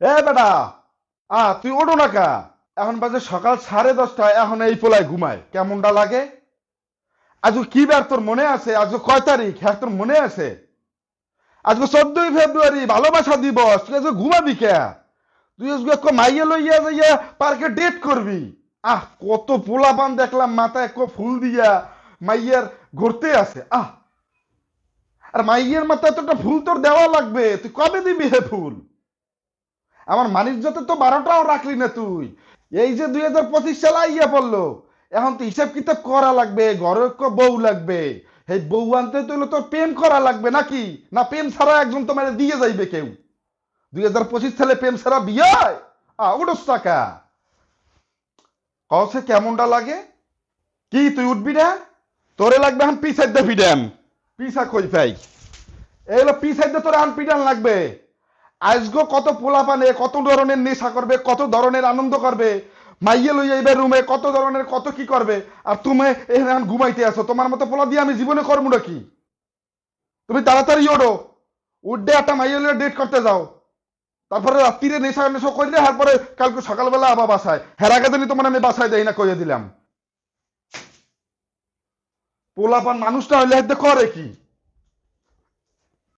এ বেটা, তুই ওঠো না কা? এখন বাজে সকাল 10:30, এখন এই পোলায় ঘুমায়, কেমনটা লাগে? আজ কি বার তোর মনে আছে? আজ কয় তারিখ, হ্যাঁ তোর মনে আছে? আজকে 14ই ফেব্রুয়ারি, ভালোবাসা দিবস। তুই আজকে ঘুমাবি কে? তুই আজকে মাইয়া লইয়া যাইয়া পার্কে ডেট করবি? কত পোলাপান দেখলাম মাথায় ফুল দিয়া মাইয়ার ঘুরতে আছে। আর মাইয়ের মাথায় এতটা ফুল তোর দেওয়া লাগবে? তুই কবে দিবি হে ফুল? আমার মানিজ্যতে তো 12টাও রাখলি না তুই। এই যে 2025 সাল আইয়া পড়লো, এখন তো হিসাব কিতাব করা লাগবে, ঘরে বউ লাগবে। এই বউ আনতে তো হলে তোর প্রেম করা লাগবে নাকি? না প্রেম ছাড়া একজন তোমার দিয়ে যাইবে কেউ? 2025 সালে প্রেম ছাড়া বিয়ে হয়? উঠোস টাকা। কসে কেমনটা লাগে? কি তুই উঠবি না? তোরে লাগবে এখন পিছাই দে ফিডাম। পিছা কই পাই? এই হলো পিছাই দে, তোর আন পিডান লাগবে। আজগো কত পোলাপানে কত ধরনের নেশা করবে, কত ধরনের আনন্দ করবে, মাইয়ে লই যাইবে রুমে, কত ধরনের কত কি করবে। আর তুমি এখন ঘুমাইতে আসো? তোমার মতো পোলা দিয়ে আমি জীবনে করবো নাকি? তুমি তাড়াতাড়ি ওঠো, উঠে একটা মাইয়ে লইয়া ডেট করতে যাও। তারপরে রাত্রিরে নেশা নেশা করলে, তারপরে কালকে সকালবেলা আবার বাসায় হেরাকে দিলি, তোমার আমি বাসায় দেই না কইয়ে দিলাম। পোলাপান মানুষটা হইলে করে কি?